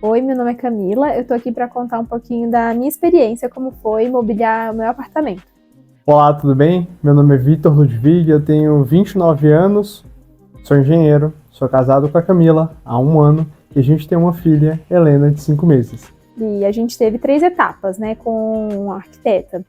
Oi, meu nome é Camila, eu tô aqui para contar um pouquinho da minha experiência, como foi mobiliar o meu apartamento. Olá, tudo bem? Meu nome é Vitor Ludwig, eu tenho 29 anos, sou engenheiro, sou casado com a Camila há 1 ano e a gente tem uma filha, Helena, de 5 meses. E a gente teve 3 etapas, né, com a arquiteta.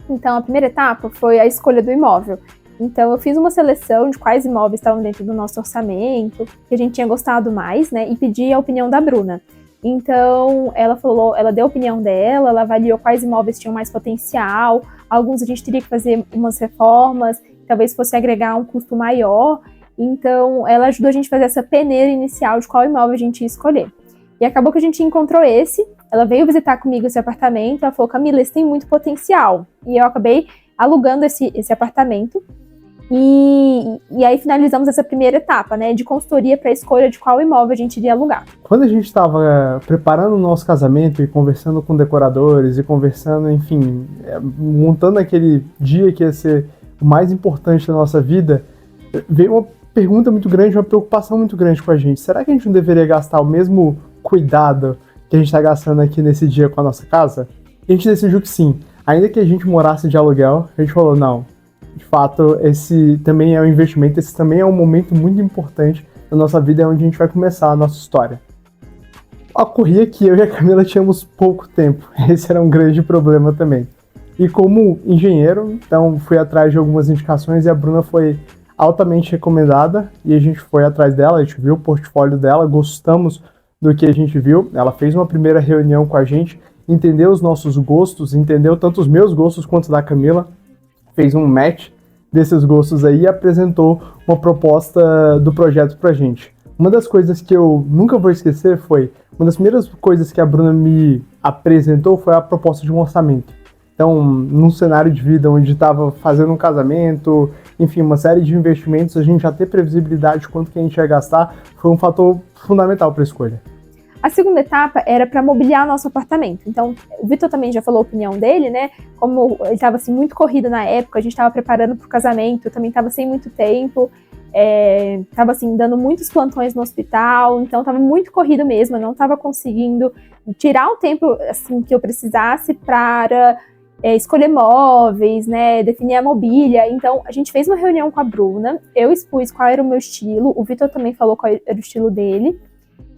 Então, a primeira etapa foi a escolha do imóvel. Então, eu fiz uma seleção de quais imóveis estavam dentro do nosso orçamento, que a gente tinha gostado mais, né, e pedi a opinião da Bruna. Então, ela deu a opinião dela, ela avaliou quais imóveis tinham mais potencial, alguns a gente teria que fazer umas reformas, talvez fosse agregar um custo maior. Então, ela ajudou a gente a fazer essa peneira inicial de qual imóvel a gente ia escolher. E acabou que a gente encontrou esse, ela veio visitar comigo esse apartamento, ela falou, Camila, esse tem muito potencial. E eu acabei alugando esse apartamento. E aí finalizamos essa primeira etapa, né, de consultoria para a escolha de qual imóvel a gente iria alugar. Quando a gente estava preparando o nosso casamento e conversando com decoradores e conversando, enfim, montando aquele dia que ia ser o mais importante da nossa vida, veio uma pergunta muito grande, uma preocupação muito grande com a gente. Será que a gente não deveria gastar o mesmo cuidado que a gente está gastando aqui nesse dia com a nossa casa? E a gente decidiu que sim. Ainda que a gente morasse de aluguel, a gente falou, não, de fato, esse também é um investimento, esse também é um momento muito importante da nossa vida, é onde a gente vai começar a nossa história. Ocorria que eu e a Camila tínhamos pouco tempo, esse era um grande problema também. E como engenheiro, então fui atrás de algumas indicações e a Bruna foi altamente recomendada e a gente foi atrás dela, a gente viu o portfólio dela, gostamos do que a gente viu, ela fez uma primeira reunião com a gente, entendeu os nossos gostos, entendeu tanto os meus gostos quanto da Camila, fez um match desses gostos aí e apresentou uma proposta do projeto pra gente. Uma das coisas que eu nunca vou esquecer foi, uma das primeiras coisas que a Bruna me apresentou foi a proposta de um orçamento. Então, num cenário de vida onde estava fazendo um casamento, enfim, uma série de investimentos, a gente já ter previsibilidade de quanto que a gente ia gastar foi um fator fundamental para a escolha. A segunda etapa era para mobiliar nosso apartamento. Então, o Vitor também já falou a opinião dele, né? Como ele estava assim, muito corrido na época, a gente estava preparando para o casamento, eu também estava sem muito tempo, estava assim, dando muitos plantões no hospital, então estava muito corrido mesmo, eu não estava conseguindo tirar o tempo assim, que eu precisasse para escolher móveis, né? Definir a mobília. Então, a gente fez uma reunião com a Bruna, eu expus qual era o meu estilo, o Vitor também falou qual era o estilo dele.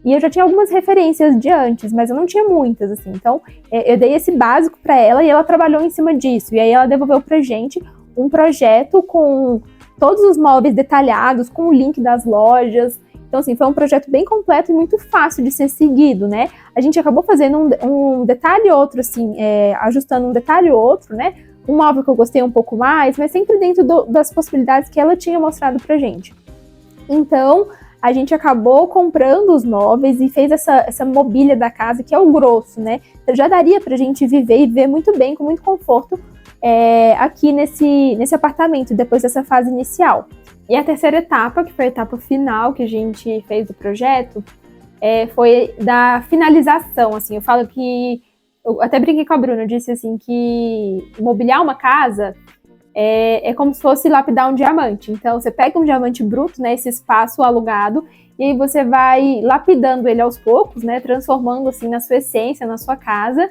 E eu já tinha algumas referências de antes, mas eu não tinha muitas, assim. Então, eu dei esse básico para ela e ela trabalhou em cima disso. E aí ela devolveu pra gente um projeto com todos os móveis detalhados, com o link das lojas. Então, assim, foi um projeto bem completo e muito fácil de ser seguido, né? A gente acabou fazendo um detalhe ou outro, assim, ajustando um detalhe ou outro, né? Um móvel que eu gostei um pouco mais, mas sempre dentro das possibilidades que ela tinha mostrado pra gente. Então, a gente acabou comprando os móveis e fez essa mobília da casa, que é o grosso, né? Então já daria pra gente viver e viver muito bem, com muito conforto, aqui nesse apartamento, depois dessa fase inicial. E a terceira etapa, que foi a etapa final que a gente fez do projeto, foi da finalização, assim. Eu falo que, eu até brinquei com a Bruna, eu disse assim que mobiliar uma casa é como se fosse lapidar um diamante. Então, você pega um diamante bruto, né, esse espaço alugado, e aí você vai lapidando ele aos poucos, né, transformando assim na sua essência, na sua casa.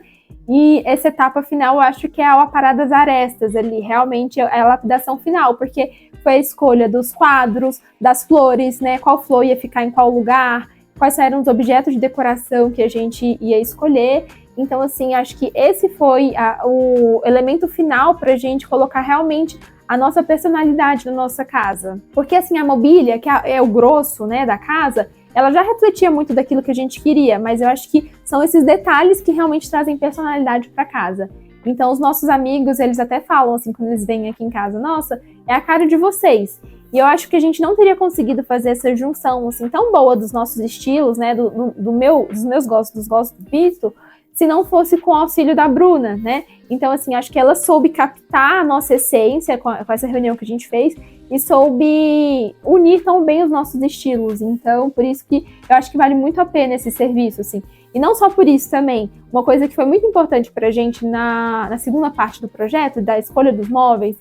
E essa etapa final, eu acho que é a aparar das arestas ali, realmente é a lapidação final, porque foi a escolha dos quadros, das flores, né, qual flor ia ficar em qual lugar, quais eram os objetos de decoração que a gente ia escolher. Então, assim, acho que esse foi o elemento final para a gente colocar realmente a nossa personalidade na nossa casa. Porque, assim, a mobília, que é o grosso, né, da casa, ela já refletia muito daquilo que a gente queria, mas eu acho que são esses detalhes que realmente trazem personalidade para casa. Então, os nossos amigos, eles até falam, assim, quando eles vêm aqui em casa, nossa, é a cara de vocês. E eu acho que a gente não teria conseguido fazer essa junção, assim, tão boa dos nossos estilos, né, dos meus gostos, dos gostos do Vitor, se não fosse com o auxílio da Bruna, né? Então, assim, acho que ela soube captar a nossa essência com essa reunião que a gente fez e soube unir tão bem os nossos estilos. Então, por isso que eu acho que vale muito a pena esse serviço, assim. E não só por isso também, uma coisa que foi muito importante pra gente na segunda parte do projeto, da escolha dos móveis,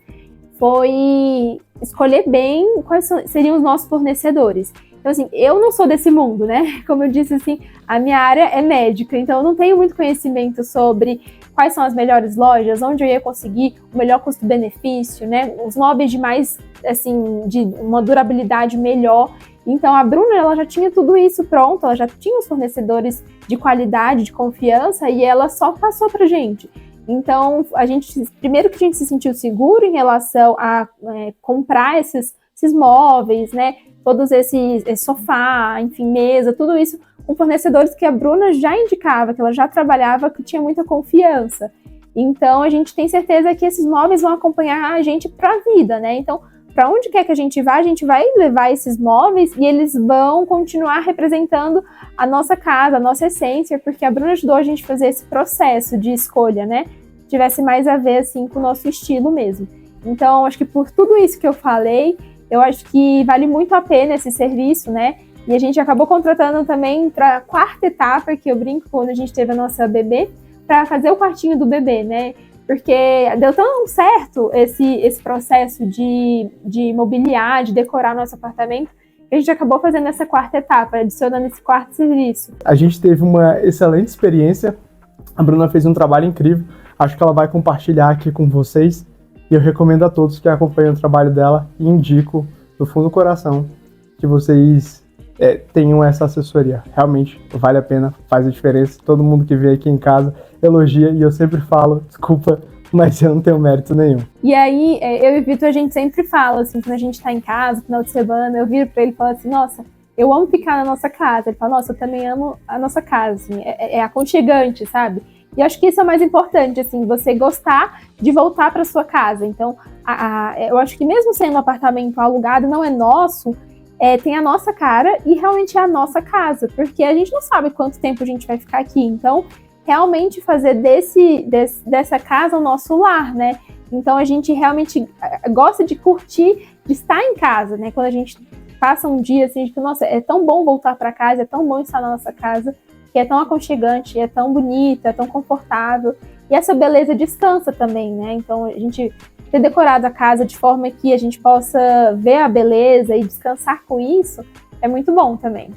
foi escolher bem quais seriam os nossos fornecedores. Então, assim, eu não sou desse mundo, né? Como eu disse, assim, a minha área é médica, então eu não tenho muito conhecimento sobre quais são as melhores lojas, onde eu ia conseguir o melhor custo-benefício, né? Os móveis de mais, assim, de uma durabilidade melhor. Então, a Bruna, ela já tinha tudo isso pronto, ela já tinha os fornecedores de qualidade, de confiança, e ela só passou pra gente. Então, primeiro que a gente se sentiu seguro em relação a comprar esses móveis, né? Todos esses sofá, enfim, mesa, tudo isso com fornecedores que a Bruna já indicava, que ela já trabalhava, que tinha muita confiança. Então, a gente tem certeza que esses móveis vão acompanhar a gente para a vida, né? Então, para onde quer que a gente vai levar esses móveis e eles vão continuar representando a nossa casa, a nossa essência, porque a Bruna ajudou a gente a fazer esse processo de escolha, né? Tivesse mais a ver, assim, com o nosso estilo mesmo. Então, acho que por tudo isso que eu falei, eu acho que vale muito a pena esse serviço, né? E a gente acabou contratando também para a quarta etapa, que eu brinco quando a gente teve a nossa bebê, para fazer o quartinho do bebê, né? Porque deu tão certo esse processo de mobiliar, de decorar nosso apartamento, que a gente acabou fazendo essa quarta etapa, adicionando esse quarto serviço. A gente teve uma excelente experiência, a Bruna fez um trabalho incrível, acho que ela vai compartilhar aqui com vocês. E eu recomendo a todos que acompanhem o trabalho dela e indico do fundo do coração que vocês tenham essa assessoria. Realmente vale a pena, faz a diferença. Todo mundo que vem aqui em casa elogia e eu sempre falo, desculpa, mas eu não tenho mérito nenhum. E aí, eu e o Vitor, a gente sempre fala, assim, quando a gente tá em casa, final de semana, eu viro pra ele e falo assim, nossa, eu amo ficar na nossa casa. Ele fala, nossa, eu também amo a nossa casa, assim, é aconchegante, sabe? E eu acho que isso é o mais importante, assim, você gostar de voltar para sua casa. Então, eu acho que mesmo sendo um apartamento alugado, não é nosso, tem a nossa cara e realmente é a nossa casa, porque a gente não sabe quanto tempo a gente vai ficar aqui. Então, realmente fazer dessa casa o nosso lar, né? Então, a gente realmente gosta de curtir, de estar em casa, né? Quando a gente passa um dia assim, a gente fala, nossa, é tão bom voltar para casa, é tão bom estar na nossa casa, que é tão aconchegante, é tão bonita, é tão confortável. E essa beleza descansa também, né? Então, a gente ter decorado a casa de forma que a gente possa ver a beleza e descansar com isso é muito bom também.